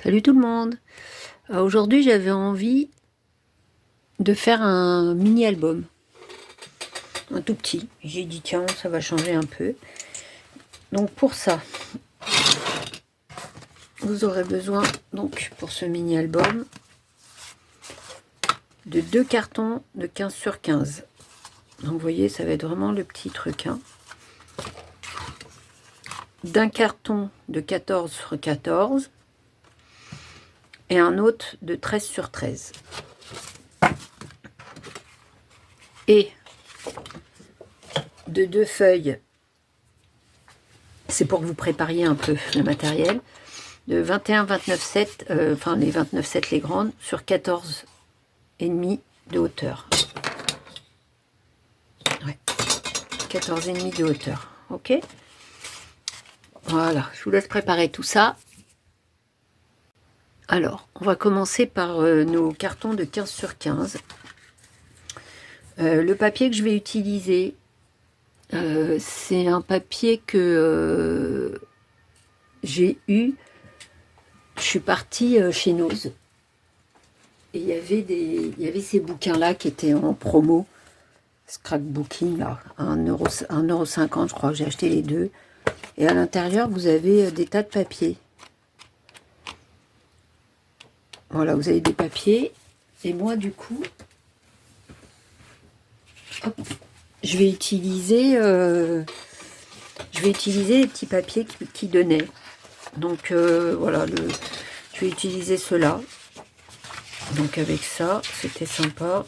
Salut tout le monde. Aujourd'hui j'avais envie de faire un mini-album, un tout petit. J'ai dit tiens ça va changer un peu. Donc pour ça, vous aurez besoin donc pour ce mini-album de 2 cartons de 15 sur 15. Donc vous voyez ça va être vraiment le petit truc. D'un carton de 14 sur 14 et un autre de 13 sur 13. Et de 2 feuilles, c'est pour que vous prépariez un peu le matériel, de 21-29-7, enfin les 29-7 les grandes, sur 14 et demi de hauteur. Ouais, 14 et demi de hauteur, ok. Voilà, je vous laisse préparer tout ça. Alors, on va commencer par nos cartons de 15 sur 15. Le papier que je vais utiliser, c'est un papier que j'ai eu. Je suis partie chez Nose. Et il y avait ces bouquins-là qui étaient en promo. Scrapbooking, là, à 1,50 €, je crois. J'ai acheté les deux. Et à l'intérieur, vous avez des tas de papiers. Voilà, vous avez des papiers. Et moi, du coup, hop, je vais utiliser les petits papiers qui donnaient. Donc, voilà, je vais utiliser ceux-là. Donc, avec ça, c'était sympa.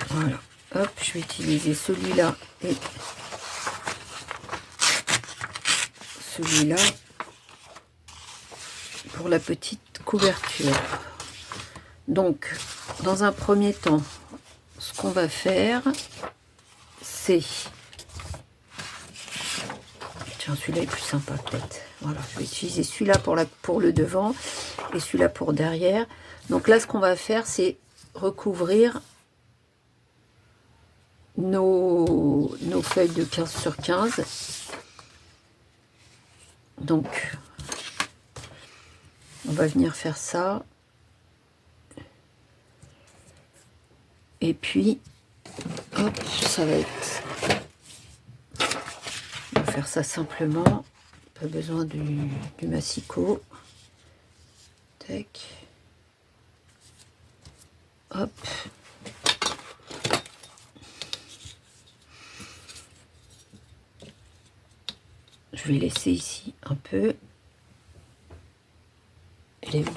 Voilà, hop, je vais utiliser celui-là et celui-là pour la petite couverture. Donc, dans un premier temps, ce qu'on va faire, c'est... Tiens, celui-là est plus sympa peut-être. Voilà, je vais utiliser celui-là pour le devant et celui-là pour derrière. Donc là, ce qu'on va faire, c'est recouvrir nos feuilles de 15 sur 15. Donc, on va venir faire ça. Et puis, hop, ça va être... On va faire ça simplement. Pas besoin du massicot. Tac. Hop. Je vais laisser ici un peu. Il est où?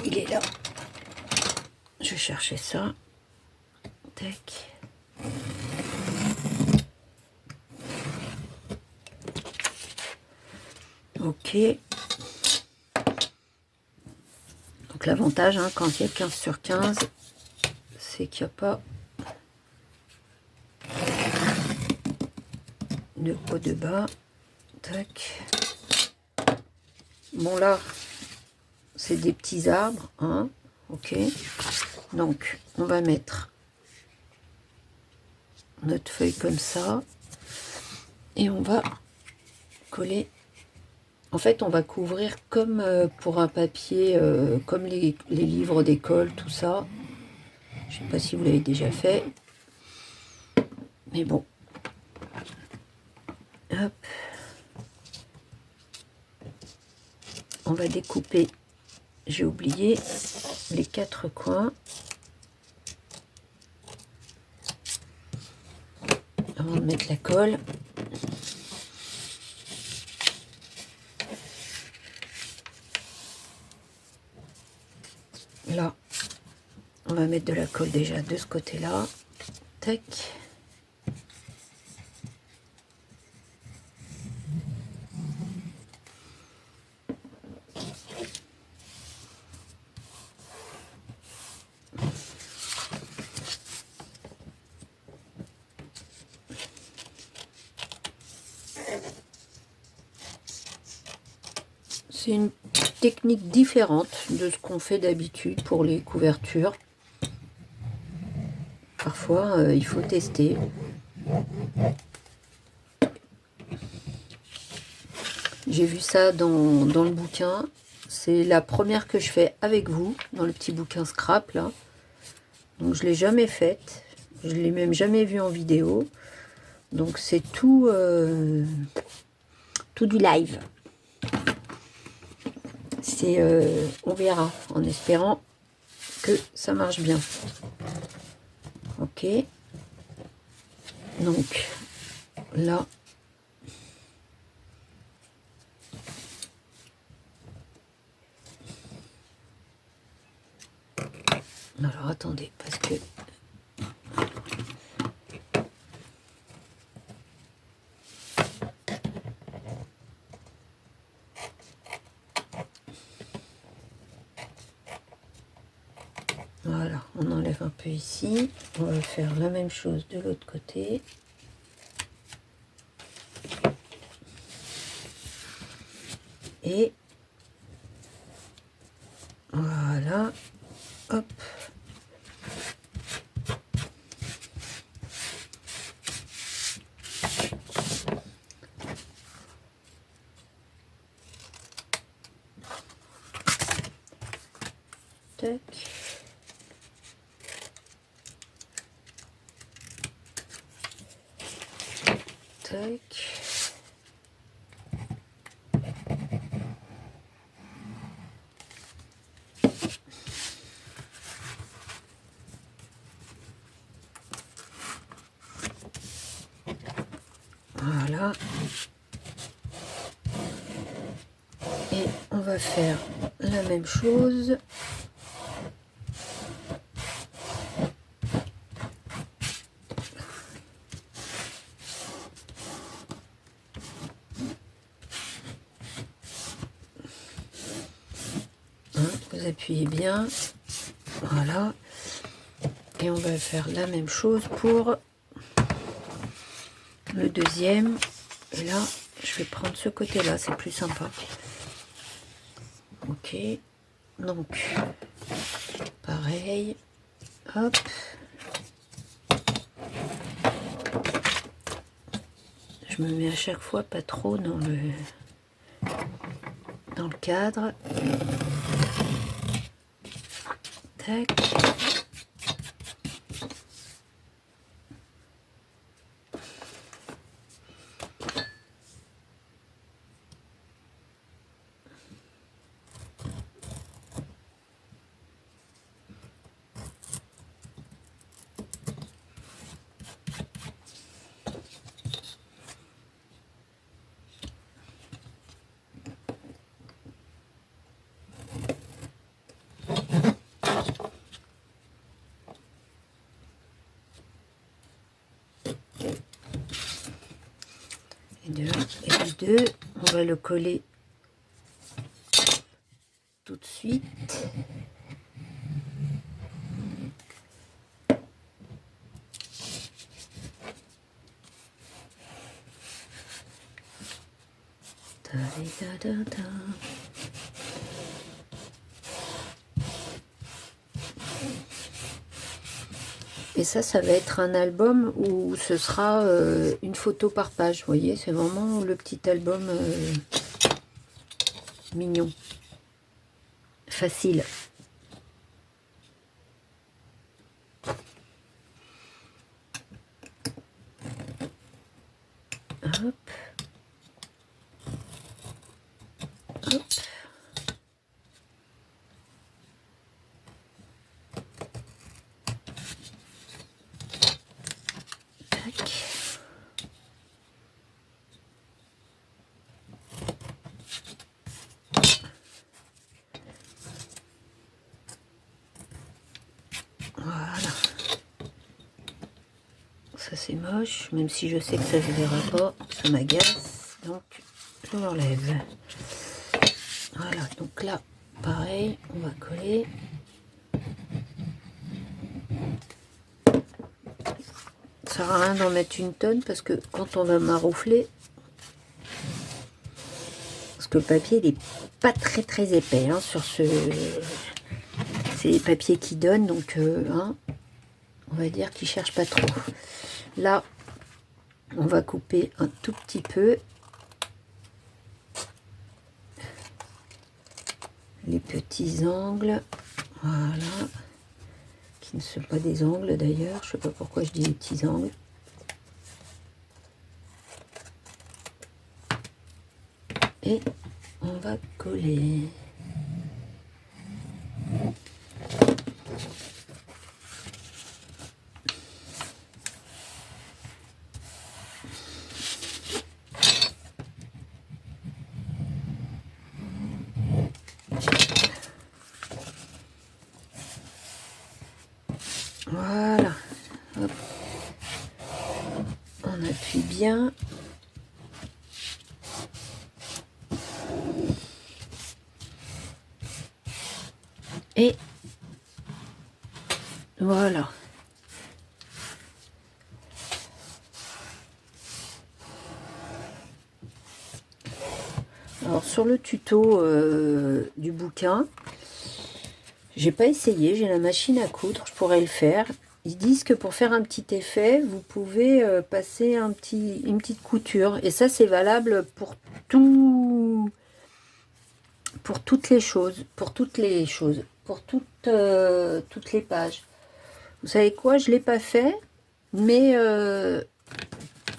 Il est là. Je vais chercher ça. Tac. Ok. Donc l'avantage, quand il y a 15 sur 15, c'est qu'il n'y a pas de haut de bas. Tac. Bon là, c'est des petits arbres, ok. Donc on va mettre notre feuille comme ça et on va coller. En fait, on va couvrir comme pour un papier, comme les livres d'école, tout ça. Je sais pas si vous l'avez déjà fait, mais bon. Hop. On va découper, j'ai oublié, les 4 coins. Avant de mettre la colle. Là, on va mettre de la colle déjà de ce côté-là. Tac. C'est une technique différente de ce qu'on fait d'habitude pour les couvertures. Parfois, il faut tester. J'ai vu ça dans le bouquin. C'est la première que je fais avec vous, dans le petit bouquin Scrap, là. Donc, je ne l'ai jamais faite. Je ne l'ai même jamais vue en vidéo. Donc, c'est tout, tout du live. On verra, en espérant que ça marche bien. Ok. Donc, là... Alors, attendez, parce que... Voilà, on enlève un peu ici. On va faire la même chose de l'autre côté. Et voilà, hop. Tac. Tac. Voilà. Et on va faire la même chose. Vous appuyez bien. Voilà. Et on va faire la même chose pour le deuxième. Et là, je vais prendre ce côté-là, c'est plus sympa. Ok. Donc, pareil. Hop. Je me mets à chaque fois pas trop dans le cadre. Tac. Et de 1 et de 2, on va le coller tout de suite. Ta -da -da -da. Et ça va être un album où ce sera une photo par page. Vous voyez, c'est vraiment le petit album mignon. Facile. Hop. Hop. Tac. Voilà. Ça c'est moche, même si je sais que ça se verra pas, ça m'agace. Donc je l'enlève. Voilà, donc là, pareil, on va coller. Ça sert à rien d'en mettre une tonne parce que quand on va maroufler, parce que le papier il est pas très épais hein, sur ce. C'est les papiers qui donnent, donc hein, on va dire qu'ils cherchent pas trop. Là, on va couper un tout petit peu. les petits angles, voilà, qui ne sont pas des angles d'ailleurs, je sais pas pourquoi je dis les petits angles. Et on va coller. Voilà. Hop. On appuie bien. Et voilà. Alors sur le tuto du bouquin, j'ai pas essayé, j'ai la machine à coudre, je pourrais le faire. Ils disent que pour faire un petit effet, vous pouvez passer une petite couture. Et ça, c'est valable pour tout, pour toutes les choses, pour toutes les pages. Vous savez quoi, je l'ai pas fait, mais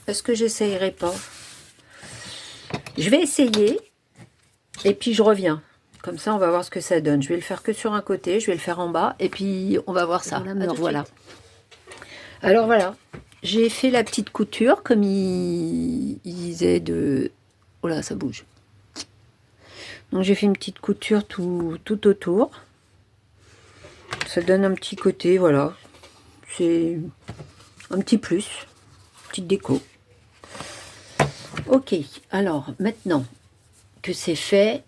est-ce que j'essayerai pas? Je vais essayer, et puis je reviens. Comme ça, on va voir ce que ça donne. Je vais le faire que sur un côté, je vais le faire en bas, et puis on va voir ça. Voilà. Alors voilà, j'ai fait la petite couture, comme il disait de... Oh là, ça bouge. Donc j'ai fait une petite couture tout autour. Ça donne un petit côté, voilà. C'est un petit plus, petite déco. Ok, alors maintenant que c'est fait,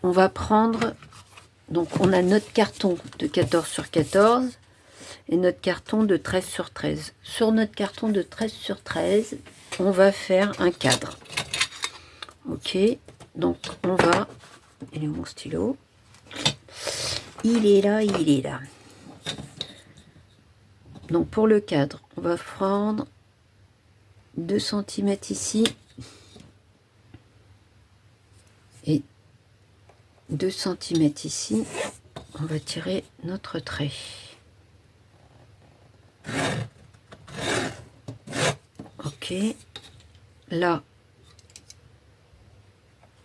on va prendre... Donc on a notre carton de 14 sur 14 et notre carton de 13 sur 13. Sur notre carton de 13 sur 13, on va faire un cadre. Ok, donc on va... Il est où mon stylo? Il est là, il est là. Donc pour le cadre, on va prendre 2 cm ici et 2 cm ici. On va tirer notre trait. Ok, là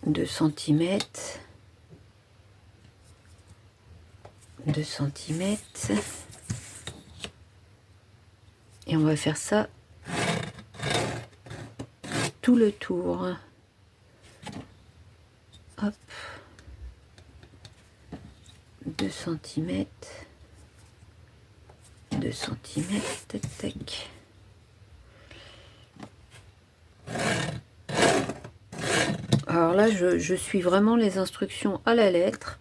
2 cm, 2 cm, et on va faire ça tout le tour. Hop, 2 cm, 2 cm, tac tac. Alors là, je suis vraiment les instructions à la lettre.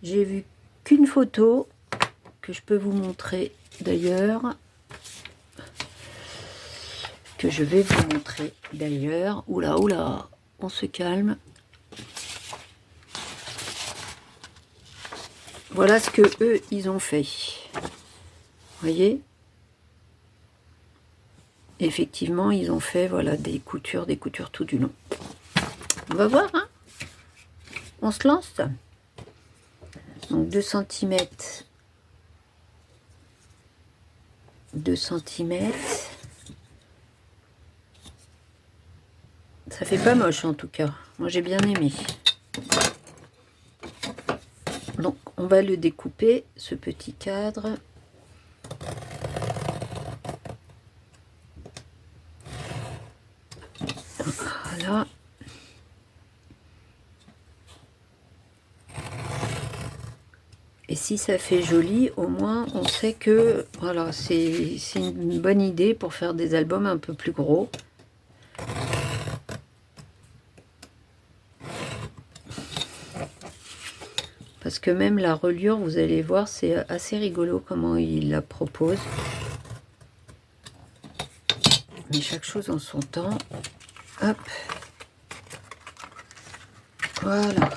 J'ai vu qu'une photo que je peux vous montrer d'ailleurs. Que je vais vous montrer d'ailleurs. Oula, oula, on se calme. Voilà ce que eux, ils ont fait. Vous voyez? Effectivement, ils ont fait voilà, des coutures tout du long. On va voir, hein? On se lance. Donc 2 cm, 2 cm. Ça fait pas moche en tout cas. Moi j'ai bien aimé. Donc on va le découper, ce petit cadre. Voilà. Et si ça fait joli, au moins on sait que voilà, c'est une bonne idée pour faire des albums un peu plus gros. Parce que même la reliure, vous allez voir, c'est assez rigolo comment il la propose. Mais chaque chose en son temps. Hop. Voilà.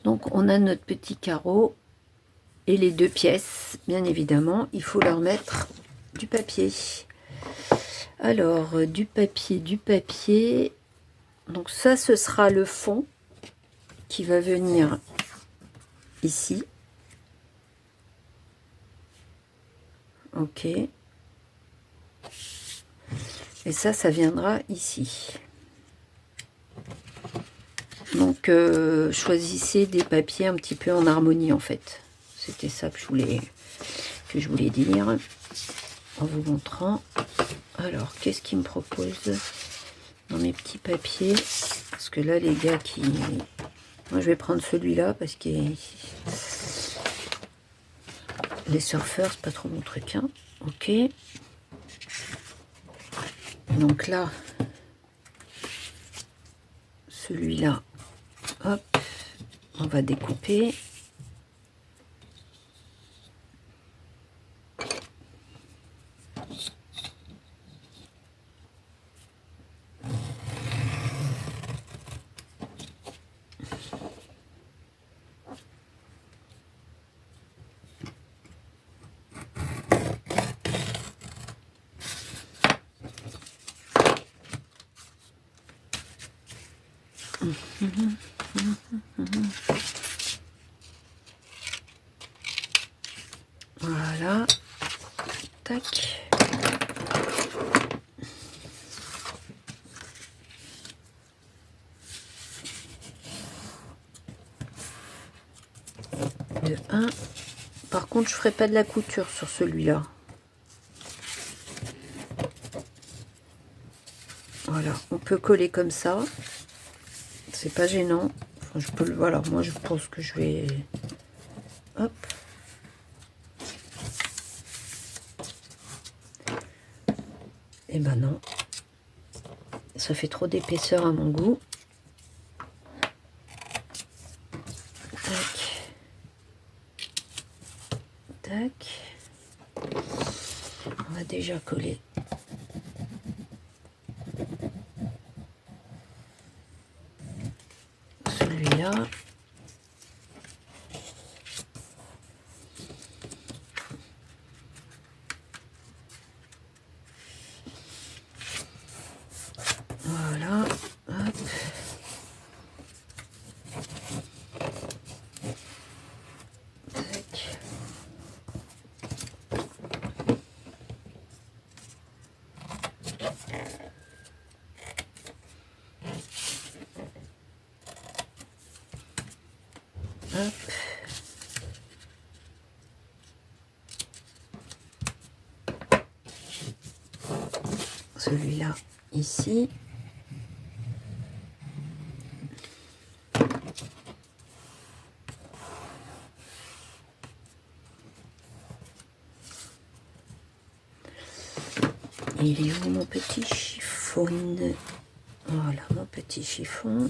Donc on a notre petit carreau et les deux pièces, bien évidemment, il faut leur mettre du papier. Alors, du papier. Donc ça, ce sera le fond qui va venir ici. Ok. Et ça viendra ici. Donc, choisissez des papiers un petit peu en harmonie, en fait. C'était ça que je voulais dire en vous montrant. Alors, qu'est-ce qu'il me propose dans mes petits papiers? Parce que là, les gars qui... Moi, je vais prendre celui-là parce que les surfeurs, c'est pas trop mon truc. Hein. Ok. Donc là, celui-là, hop, on va découper. Voilà. Tac. De 1. Par contre, je ferai pas de la couture sur celui-là. Voilà, on peut coller comme ça. C'est pas gênant. Enfin, je peux le... Voilà, moi je pense que je vais... Hop. Et ben non. Ça fait trop d'épaisseur à mon goût. Tac. Tac. On va déjà coller. Celui-là. Voilà. Hop. Tac. Hop. Celui-là ici. Il est où mon petit chiffon? Voilà mon petit chiffon.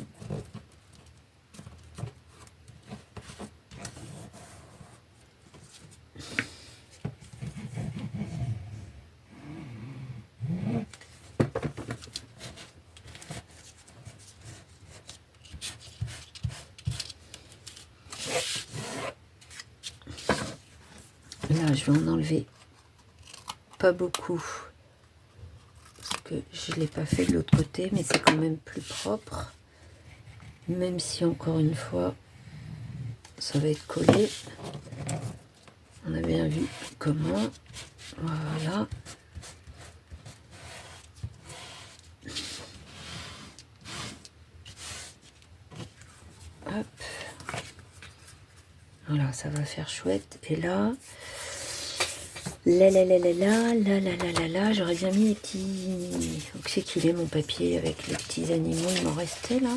Là, je vais en enlever pas beaucoup. Parce que je ne l'ai pas fait de l'autre côté, mais c'est quand même plus propre. Même si, encore une fois, ça va être collé. On a bien vu comment. Voilà. Hop. Voilà, ça va faire chouette. Et là... J'aurais bien mis les petits... Donc c'est qu'il est mon papier avec les petits animaux, il m'en restait là.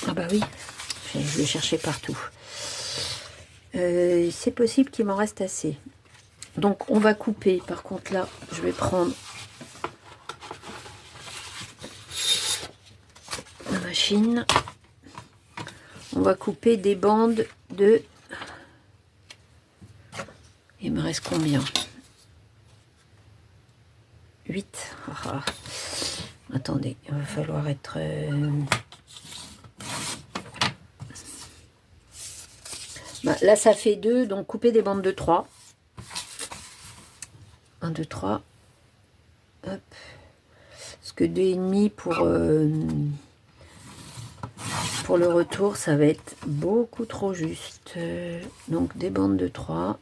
Ah bah oui, je le cherchais partout. C'est possible qu'il m'en reste assez. Donc on va couper, par contre là, je vais prendre la machine. On va couper des bandes de... Il me reste combien? 8. Ah. Attendez, il va falloir être... Bah, là, ça fait 2, donc couper des bandes de 3. 1, 2, 3. Hop. Parce que 2,5 pour le retour, ça va être beaucoup trop juste. Donc des bandes de 3.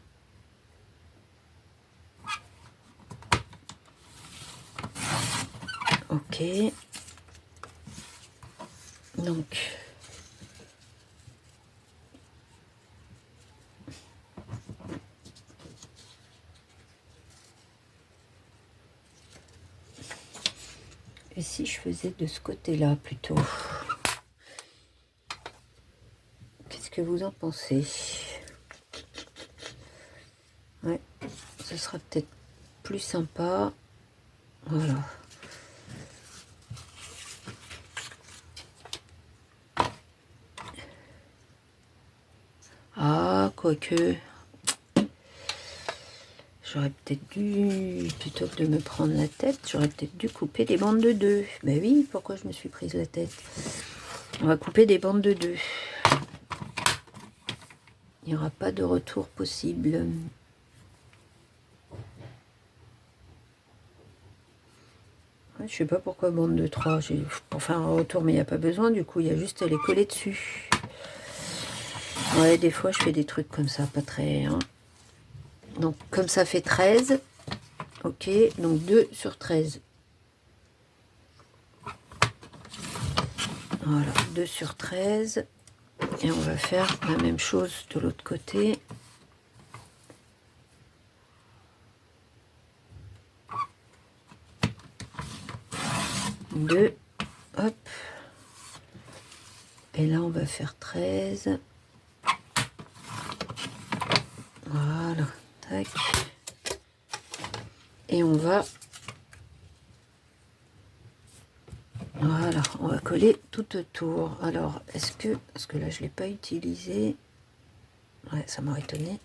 Ok. Donc et si je faisais de ce côté-là plutôt? Qu'est-ce que vous en pensez? Ouais, ce sera peut-être plus sympa. Voilà. Ah, quoique, j'aurais peut-être dû, plutôt que de me prendre la tête, j'aurais peut-être dû couper des bandes de 2. Ben oui, pourquoi je me suis prise la tête? On va couper des bandes de 2. Il n'y aura pas de retour possible. Ouais, je sais pas pourquoi bande de 3. Pour faire un retour, mais il n'y a pas besoin. Du coup, il y a juste à les coller dessus. Ouais, des fois, je fais des trucs comme ça, pas très... Hein. Donc, comme ça fait 13. Ok, donc 2 sur 13. Voilà, 2 sur 13. Et on va faire la même chose de l'autre côté. Deux, hop. Et là, on va faire 13. Voilà, tac. Et on va... Voilà, on va coller tout autour. Alors, est-ce que... Parce que là, je ne l'ai pas utilisé. Ouais, ça m'a étonné.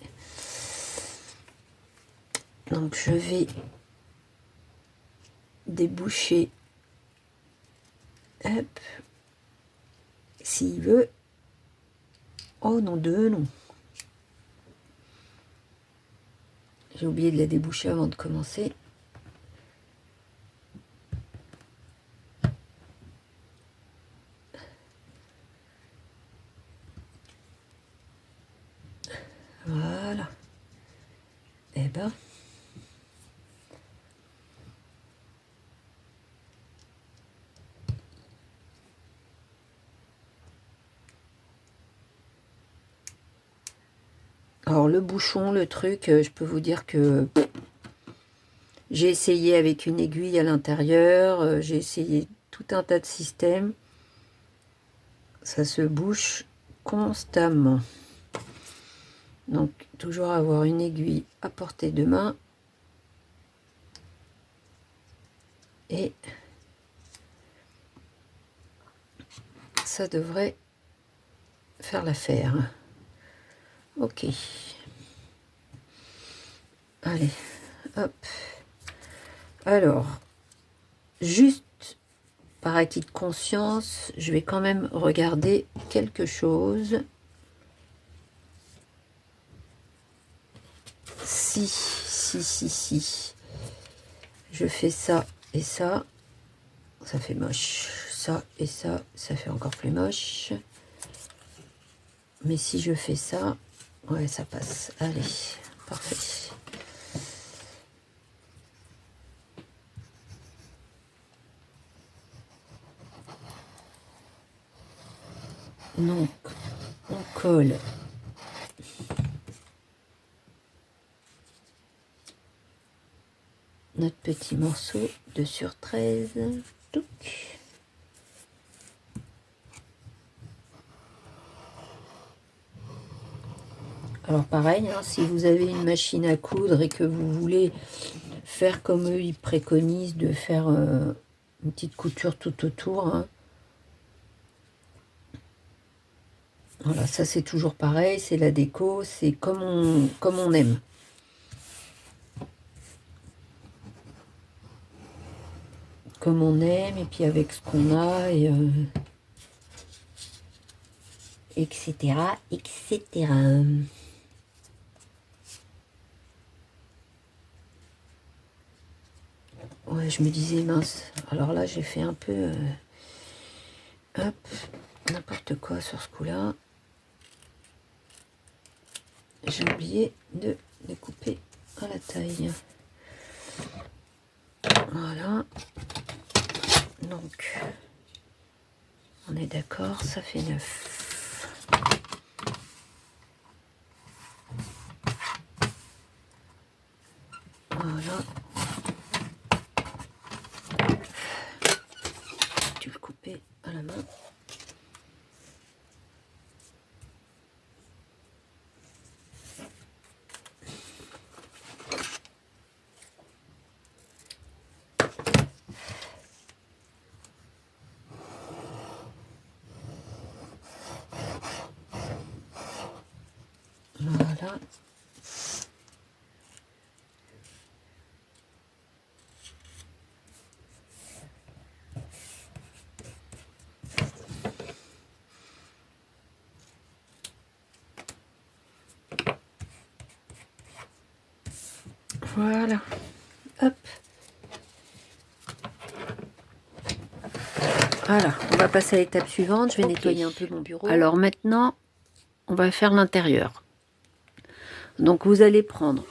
Donc, je vais déboucher. Hop. S'il veut. Oh non, 2, non. J'ai oublié de la déboucher avant de commencer. Voilà. Eh ben... Alors le bouchon, le truc, je peux vous dire que j'ai essayé avec une aiguille à l'intérieur, j'ai essayé tout un tas de systèmes. Ça se bouche constamment. Donc toujours avoir une aiguille à portée de main. Et ça devrait faire l'affaire. Ok. Allez, hop. Alors, juste par acquis de conscience, je vais quand même regarder quelque chose. Si. Je fais ça et ça. Ça fait moche. Ça et ça, ça fait encore plus moche. Mais si je fais ça, ouais, ça passe. Allez, parfait. Donc, on colle notre petit morceau de sur 13. Touc. Alors pareil, hein, si vous avez une machine à coudre et que vous voulez faire comme eux, ils préconisent de faire une petite couture tout autour. Hein. Voilà, ça c'est toujours pareil, c'est la déco, c'est comme on aime. Comme on aime, et puis avec ce qu'on a, et etc., etc. Ouais, je me disais, mince. Alors là, j'ai fait un peu... hop, n'importe quoi sur ce coup-là. J'ai oublié de découper à la taille. Voilà. Donc, on est d'accord, ça fait 9. Voilà. Tu le couper à la main. Voilà. Voilà. Hop. Voilà, on va passer à l'étape suivante. Je vais nettoyer un peu mon bureau. Alors maintenant, on va faire l'intérieur. Donc vous allez prendre...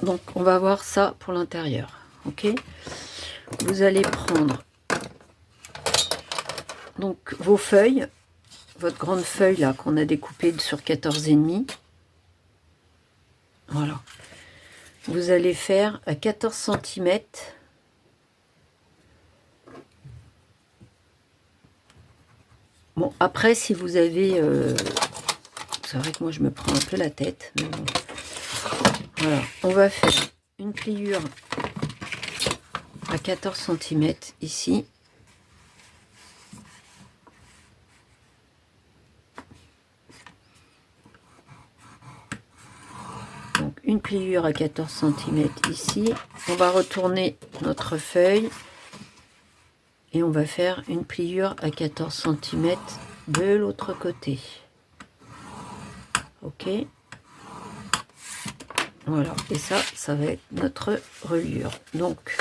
Donc on va voir ça pour l'intérieur. Ok. Vous allez prendre donc vos feuilles, votre grande feuille là qu'on a découpée sur 14,5. Voilà. Vous allez faire à 14 cm. Bon, après, si vous avez... c'est vrai que moi, je me prends un peu la tête. Mais bon. Voilà. On va faire une pliure à 14 cm ici. Donc, une pliure à 14 cm ici. On va retourner notre feuille. Et on va faire une pliure à 14 cm de l'autre côté. Ok. Voilà. Et ça va être notre reliure. Donc,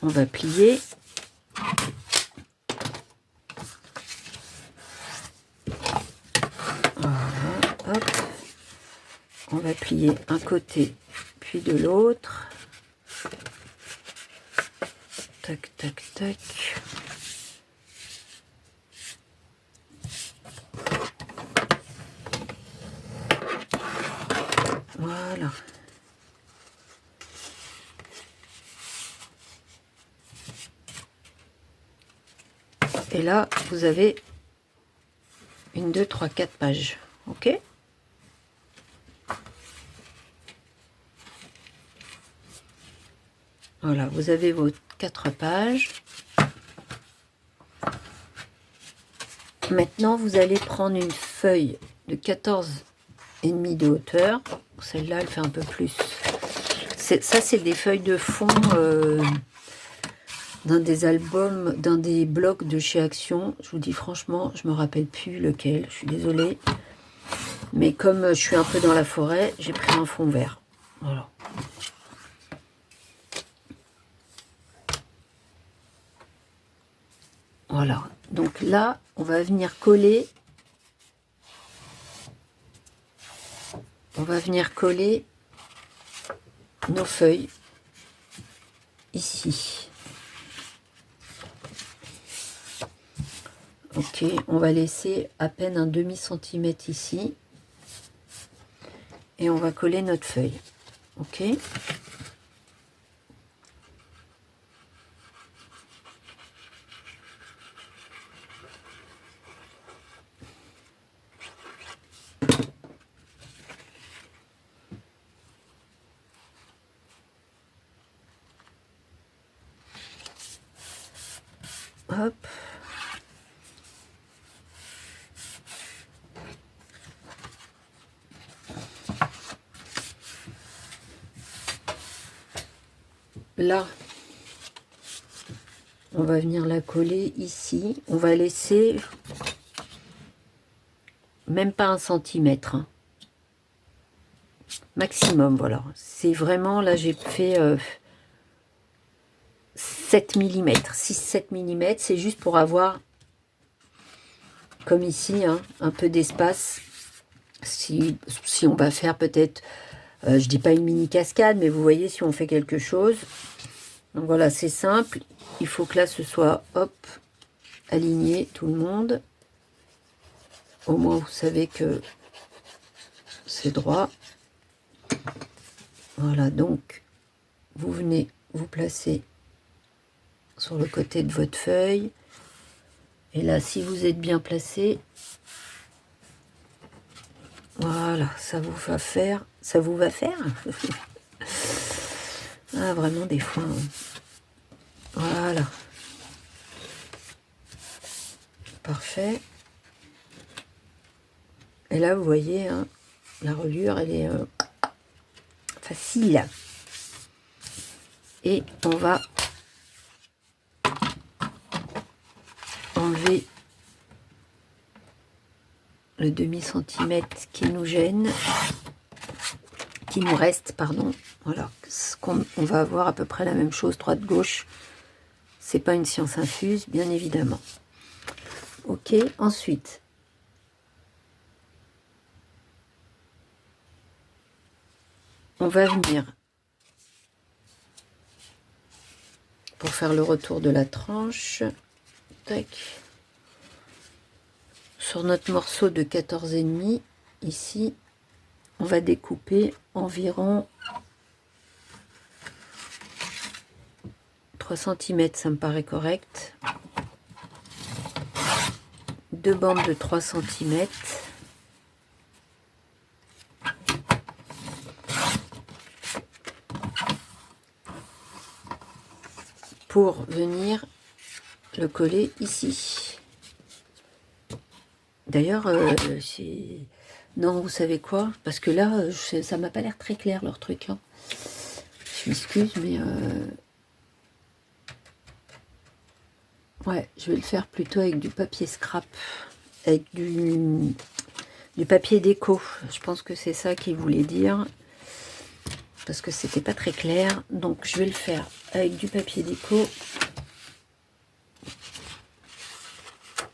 on va plier. Voilà. Hop. On va plier un côté, puis de l'autre. Tac, tac, tac. Voilà. Et là, vous avez une, 2, 3, 4 pages. Ok? Voilà, vous avez vos 4 pages. Maintenant, vous allez prendre une feuille de 14,5 de hauteur. Celle-là, elle fait un peu plus. Ça, c'est des feuilles de fond d'un des albums, d'un des blocs de chez Action. Je vous dis franchement, je me rappelle plus lequel. Je suis désolée. Mais comme je suis un peu dans la forêt, j'ai pris un fond vert. Voilà. Voilà. Donc là, on va venir coller. On va venir coller nos feuilles ici. Ok, on va laisser à peine un demi-centimètre ici. Et on va coller notre feuille. Ok. Hop. Là, on va venir la coller ici. On va laisser même pas 1 centimètre. Hein. Maximum, voilà. C'est vraiment, là, j'ai fait 7 mm. 6-7 mm, c'est juste pour avoir, comme ici, hein, un peu d'espace. Si on va faire peut-être, je dis pas une mini cascade, mais vous voyez, si on fait quelque chose. Donc voilà, c'est simple. Il faut que là, ce soit, hop, aligné tout le monde. Au moins, vous savez que c'est droit. Voilà, donc, vous venez vous placer sur le côté de votre feuille. Et là, si vous êtes bien placé, voilà, ça vous va faire. Ça vous va faire. Ah, vraiment, des fois. Voilà. Parfait. Et là, vous voyez, hein, la reliure, elle est facile. Et on va enlever le demi-centimètre qui nous gêne, qui nous reste, pardon. Voilà, on va avoir à peu près la même chose, droite-gauche. C'est pas une science infuse, bien évidemment. Ok, ensuite, on va venir, pour faire le retour de la tranche, tac, sur notre morceau de 14,5, ici, on va découper environ 3 cm, ça me paraît correct. Deux bandes de 3 cm. Pour venir le coller ici. D'ailleurs, non, vous savez quoi? Parce que là, ça m'a pas l'air très clair leur truc. Hein. Je m'excuse, mais ouais, je vais le faire plutôt avec du papier scrap, avec du papier déco. Je pense que c'est ça qu'il voulait dire, parce que c'était pas très clair. Donc, je vais le faire avec du papier déco.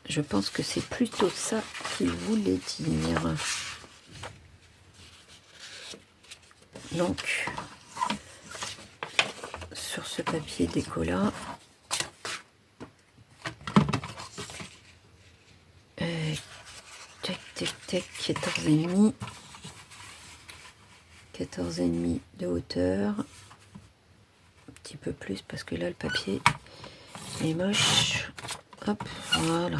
Je pense que c'est plutôt ça qu'il voulait dire. Donc, sur ce papier déco là, tac, tac, tac, 14,5. 14,5 de hauteur. Un petit peu plus parce que là, le papier est moche. Hop, voilà.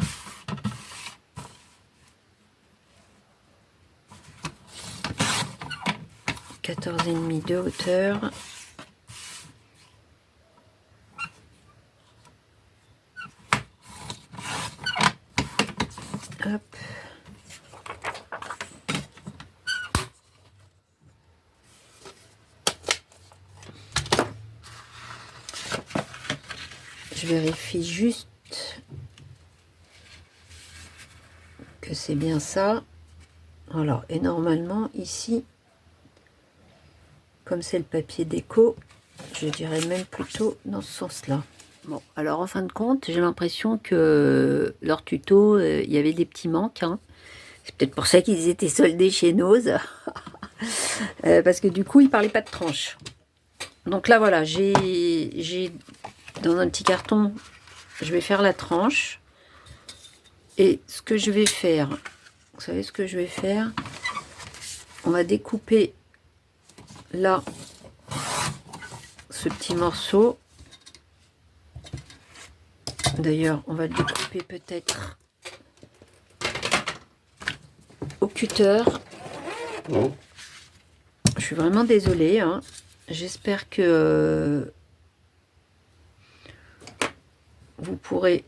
« 14,5 de hauteur. Hop. Je vérifie juste que c'est bien ça. Voilà. Et normalement, ici, comme c'est le papier déco, je dirais même plutôt dans ce sens-là. Bon, alors en fin de compte, j'ai l'impression que leur tuto, il y avait des petits manques. Hein. C'est peut-être pour ça qu'ils étaient soldés chez Nose. Parce que du coup, ils ne parlaient pas de tranche. Donc là, voilà, j'ai dans un petit carton, je vais faire la tranche. Et ce que je vais faire, vous savez ce que je vais faire? On va découper là ce petit morceau. D'ailleurs, on va le découper peut-être au cutter. Oh. Je suis vraiment désolée. Hein. J'espère que vous pourrez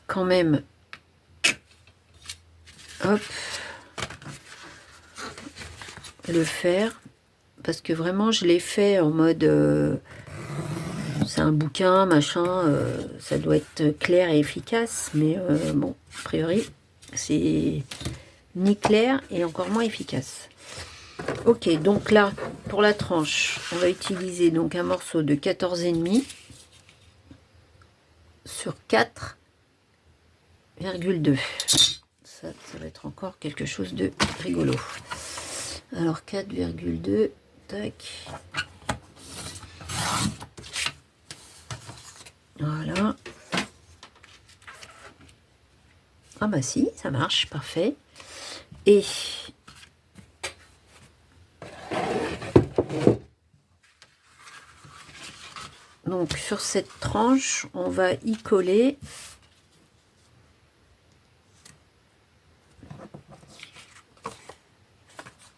quand même, hop, le faire. Parce que vraiment, je l'ai fait en mode... c'est un bouquin, machin, ça doit être clair et efficace, mais bon, a priori, c'est ni clair et encore moins efficace. Ok, donc là, pour la tranche, on va utiliser donc un morceau de 14,5 sur 4,2. Ça va être encore quelque chose de rigolo. Alors 4,2, tac. Voilà. Ah bah si, ça marche, parfait. Et donc sur cette tranche, on va y coller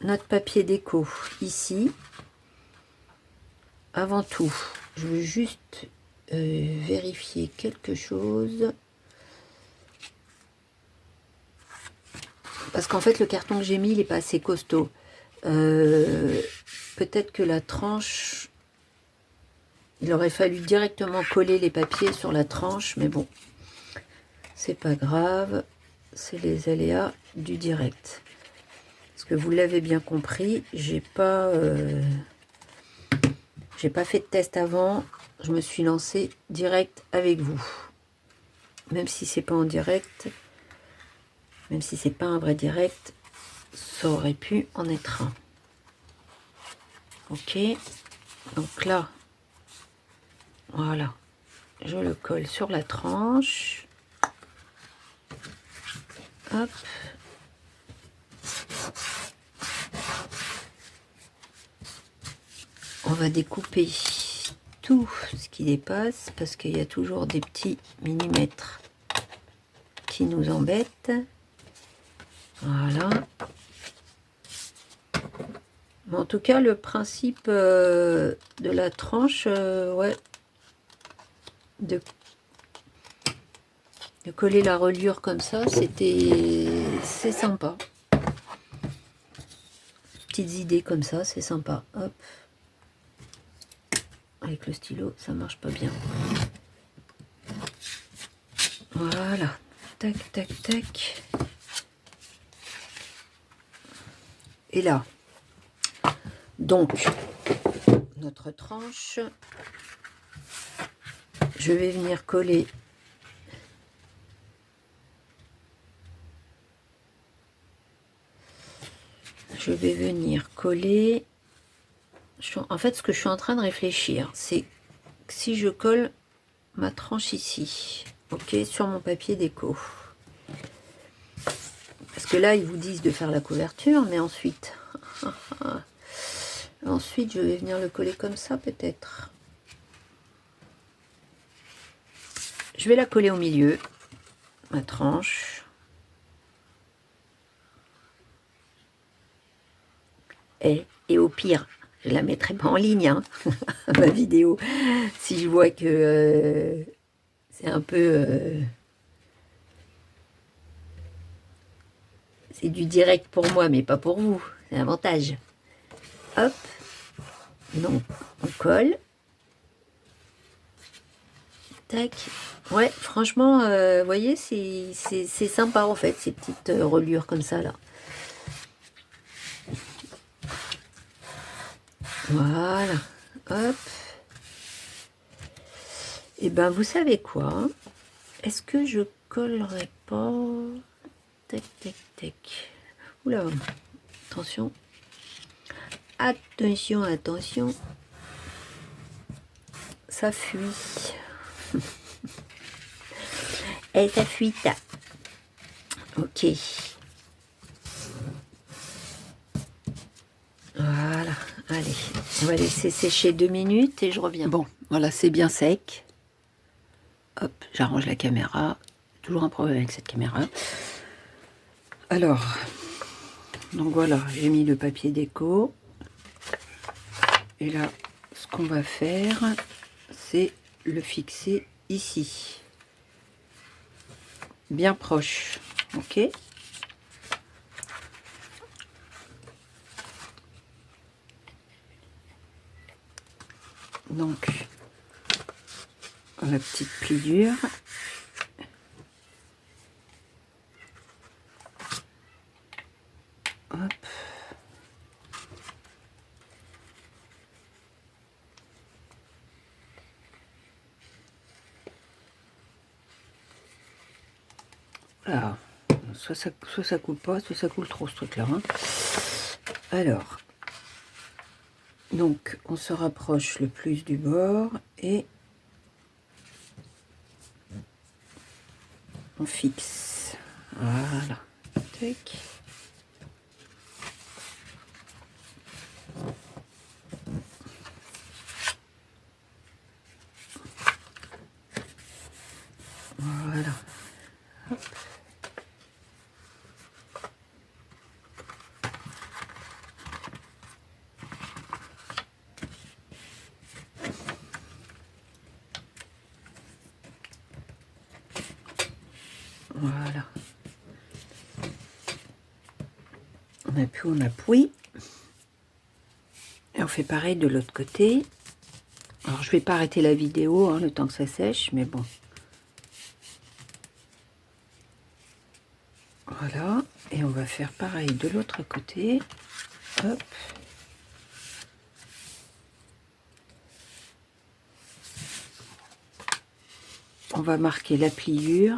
notre papier déco ici. Avant tout, je veux juste vérifier quelque chose. Parce qu'en fait, le carton que j'ai mis, il n'est pas assez costaud. Peut-être que la tranche, il aurait fallu directement coller les papiers sur la tranche, mais bon, c'est pas grave, c'est les aléas du direct. Parce que vous l'avez bien compris, j'ai pas fait de test avant, je me suis lancée direct avec vous. Même si c'est pas en direct, même si c'est pas un vrai direct, ça aurait pu en être un. Ok, donc là, voilà, je le colle sur la tranche. Hop. On va découper tout ce qui dépasse parce qu'il y a toujours des petits millimètres qui nous embêtent. Voilà. Mais en tout cas, le principe de la tranche, ouais, de coller la reliure comme ça, c'est sympa. Petites idées comme ça, c'est sympa. Hop. Avec le stylo, ça marche pas bien. Voilà. Tac, tac, tac. Et là, donc, notre tranche, je vais venir coller en fait, ce que je suis en train de réfléchir, c'est si je colle ma tranche ici, ok, sur mon papier déco. Parce que là, ils vous disent de faire la couverture, mais ensuite, ensuite, je vais venir le coller comme ça, peut-être. Je vais la coller au milieu, ma tranche. Et au pire, je la mettrai pas en ligne, hein, ma vidéo, si je vois que c'est un peu... c'est du direct pour moi, mais pas pour vous. C'est l'avantage. Hop. Donc, on colle. Tac. Ouais, franchement, vous voyez, c'est sympa, en fait, ces petites reliures comme ça, là. Voilà. Hop. Et ben, vous savez quoi? Est-ce que je collerai pas... Tac, tac, tac. Oula. Attention. Attention, attention. Ça fuit. Et ça fuite. Ok. Voilà. Allez. On va laisser sécher 2 minutes et je reviens. Bon, voilà, c'est bien sec. Hop, j'arrange la caméra. Toujours un problème avec cette caméra. Alors, donc voilà, j'ai mis le papier déco. Et là, ce qu'on va faire, c'est le fixer ici. Bien proche. Ok. Donc, la petite pliure. Hop. Là, soit ça coule pas, soit ça coule trop ce truc-là. Hein. Alors, donc on se rapproche le plus du bord et on fixe. Voilà. Tac. Voilà. Hop. Voilà. On appuie. Et on fait pareil de l'autre côté. Alors je vais pas arrêter la vidéo hein, le temps que ça sèche, mais bon. Voilà. Et on va faire pareil de l'autre côté. Hop. On va marquer la pliure.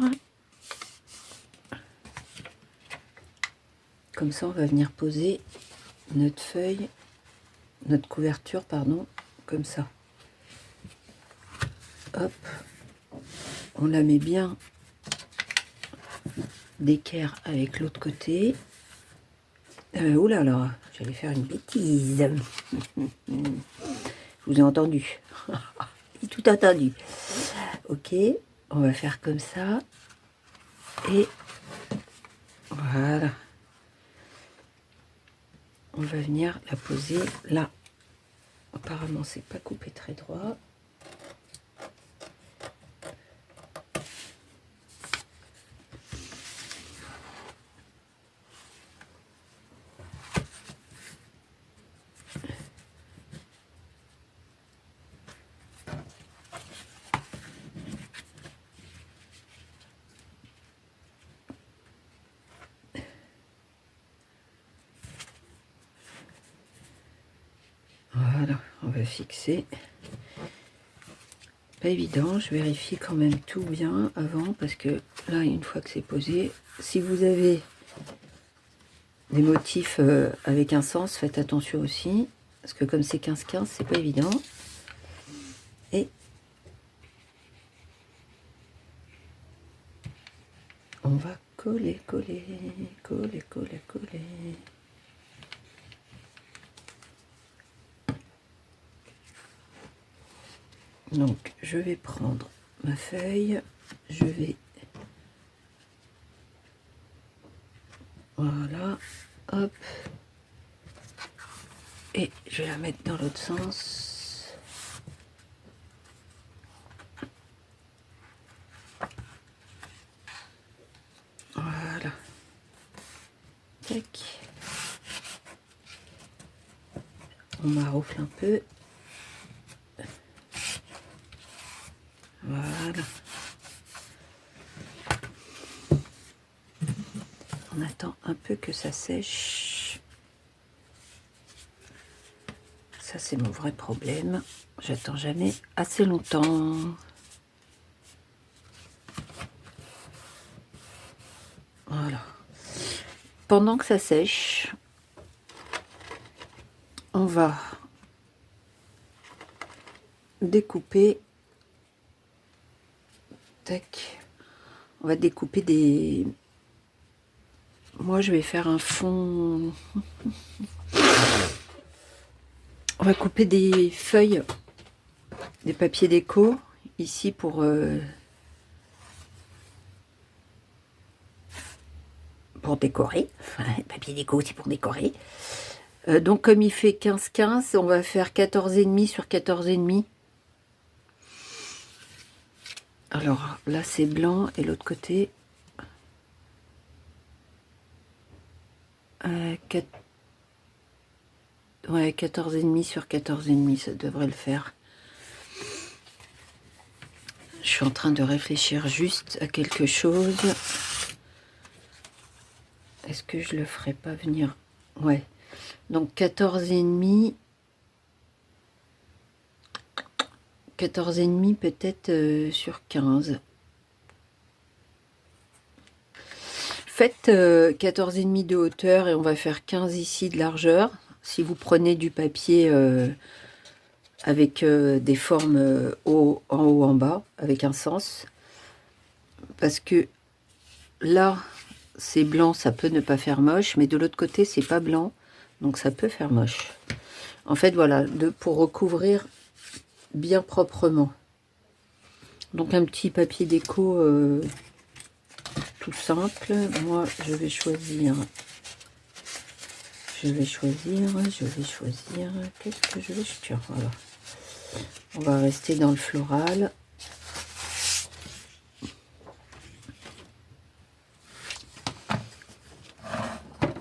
Comme ça, on va venir poser notre feuille, notre couverture, pardon, comme ça. Hop. On la met bien d'équerre avec l'autre côté. Oh là là, j'allais faire une bêtise. Je vous ai entendu. J'ai tout entendu. Ok, on va faire comme ça. Et voilà. On va venir la poser là. Apparemment, c'est pas coupé très droit. Voilà, on va fixer. Pas évident, je vérifie quand même tout bien avant parce que là, une fois que c'est posé, si vous avez des motifs avec un sens, faites attention aussi parce que comme c'est 15-15, c'est pas évident. Et on va coller, coller, coller, coller, coller. Donc, je vais prendre ma feuille, je vais... Voilà, hop. Et je vais la mettre dans l'autre sens. Voilà. Tac. On maroufle un peu. Voilà. On attend un peu que ça sèche. Ça, c'est mon vrai problème. J'attends jamais assez longtemps. Voilà. Pendant que ça sèche, on va découper. Tac. On va découper des... Moi, je vais faire un fond... On va couper des feuilles, des papiers déco, ici pour décorer. Papier déco, c'est pour décorer. Donc, comme il fait 15-15, on va faire 14,5 sur 14,5. Alors, là, c'est blanc, et l'autre côté... 14,5 sur 14,5, ça devrait le faire. Je suis en train de réfléchir juste à quelque chose. Est-ce que je le ferai pas venir? Ouais. Donc 14,5. 14,5 peut-être sur 15. Faites 14,5 de hauteur et on va faire 15 ici de largeur. Si vous prenez du papier avec des formes en haut, en bas, avec un sens. Parce que là, c'est blanc, ça peut ne pas faire moche, mais de l'autre côté, c'est pas blanc, donc ça peut faire moche. En fait, voilà, pour recouvrir bien proprement. Donc un petit papier déco tout simple. Moi, je vais choisir. Qu'est-ce que je vais choisir? Voilà. On va rester dans le floral.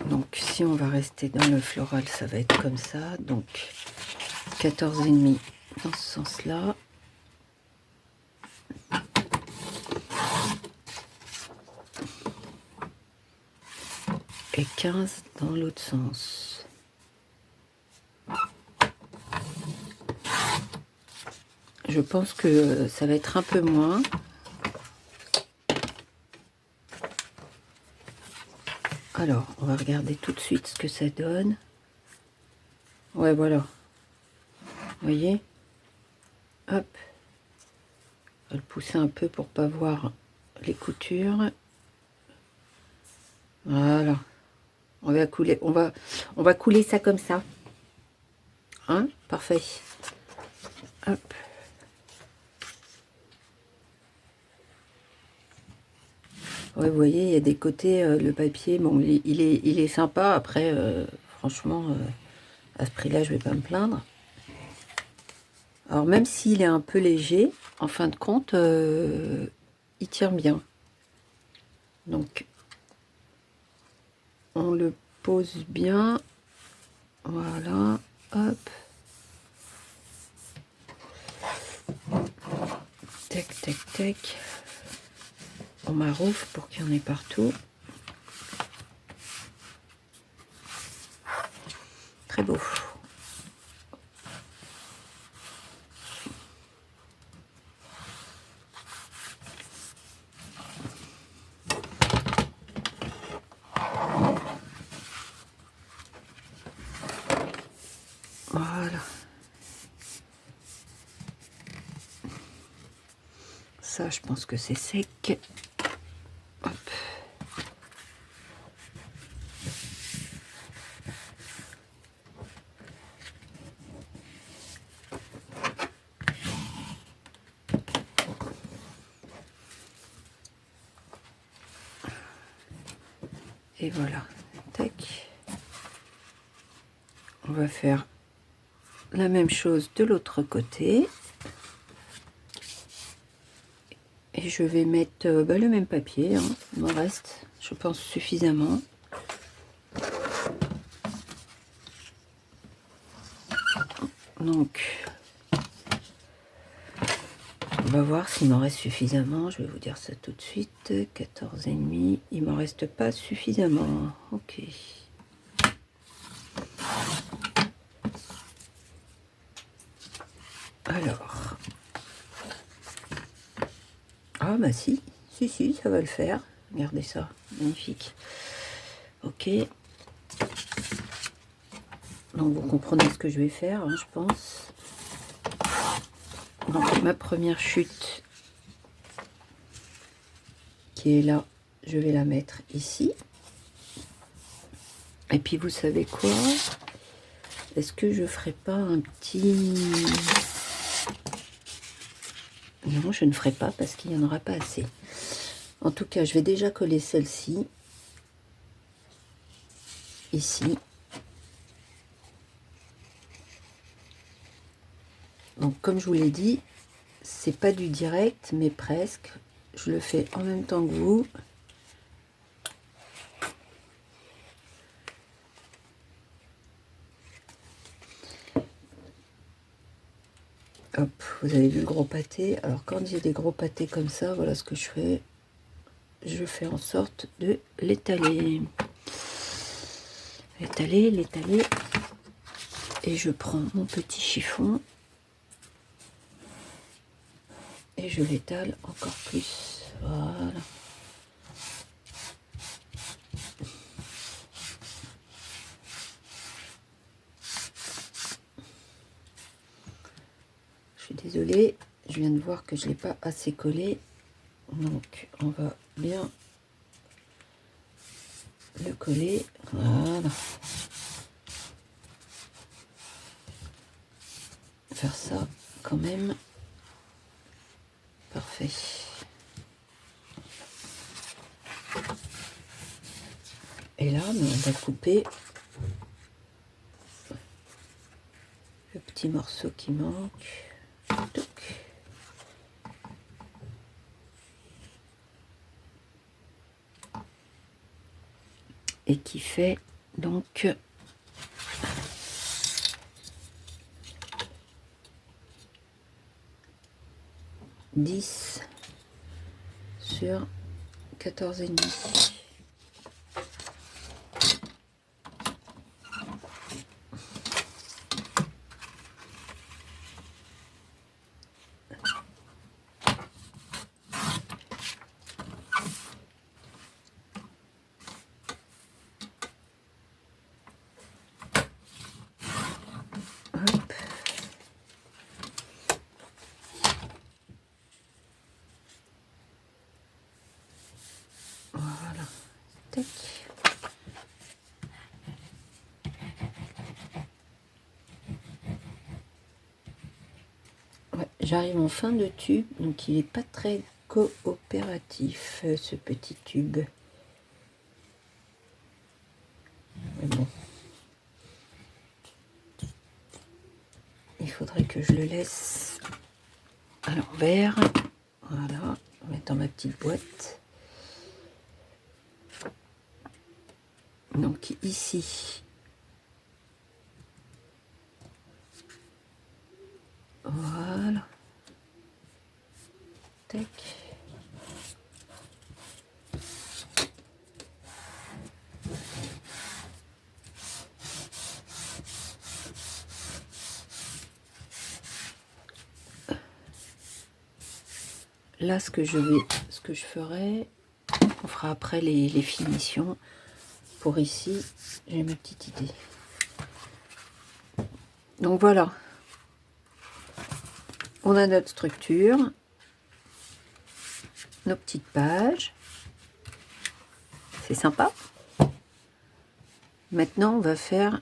Donc si on va rester dans le floral, ça va être comme ça. Donc 14,5 dans ce sens-là. Et 15 dans l'autre sens. Je pense que ça va être un peu moins. Alors, on va regarder tout de suite ce que ça donne. Ouais, voilà. Vous voyez? Hop. On va le pousser un peu pour pas voir les coutures. Voilà. On va couler ça comme ça. Hein? Parfait. Hop. Ouais, vous voyez, il y a des côtés, le papier, bon, il est sympa. Après, franchement, à ce prix-là, je vais pas me plaindre. Alors, même s'il est un peu léger, en fin de compte, il tient bien. Donc, on le pose bien. Voilà, hop. Tac, tac, tac. On maroufle pour qu'il y en ait partout. Très beau. Voilà. Ça, je pense que c'est sec. Hop. Et voilà. Tac. On va faire la même chose de l'autre côté. Et je vais mettre le même papier. Hein. Il m'en reste, je pense, suffisamment. Donc, on va voir s'il m'en reste suffisamment. Je vais vous dire ça tout de suite. 14,5. Il m'en reste pas suffisamment. Ok. Alors. Ah bah si, ça va le faire. Regardez ça, magnifique. Ok. Donc vous comprenez ce que je vais faire, hein, je pense. Donc ma première chute qui est là, je vais la mettre ici. Et puis vous savez quoi? Est-ce que je ferai pas un petit... Non, je ne ferai pas parce qu'il n'y en aura pas assez. En tout cas, je vais déjà coller celle-ci. Ici. Donc comme je vous l'ai dit, c'est pas du direct, mais presque. Je le fais en même temps que vous. Hop, vous avez vu le gros pâté. Alors quand j'ai des gros pâtés comme ça, voilà ce que je fais. Je fais en sorte de l'étaler. L'étaler. Et je prends mon petit chiffon. Et je l'étale encore plus. Voilà. coller. Je viens de voir que je ne l'ai pas assez collé. Donc, on va bien le coller. Voilà. Faire ça quand même. Parfait. Et là, on va couper le petit morceau qui manque. Touc. Et qui fait donc 10 sur 14,5. Hop. Voilà. Tac. Ouais, j'arrive en fin de tube, donc il n'est pas très coopératif ce petit tube. Mais bon. Il faudrait que je le laisse à l'envers. Voilà, je vais mettre dans ma petite boîte. Donc ici, voilà. Tac. Là, ce que je ferai, on fera après les finitions. Pour ici, j'ai ma petite idée. Donc voilà, on a notre structure, nos petites pages. C'est sympa. Maintenant, on va faire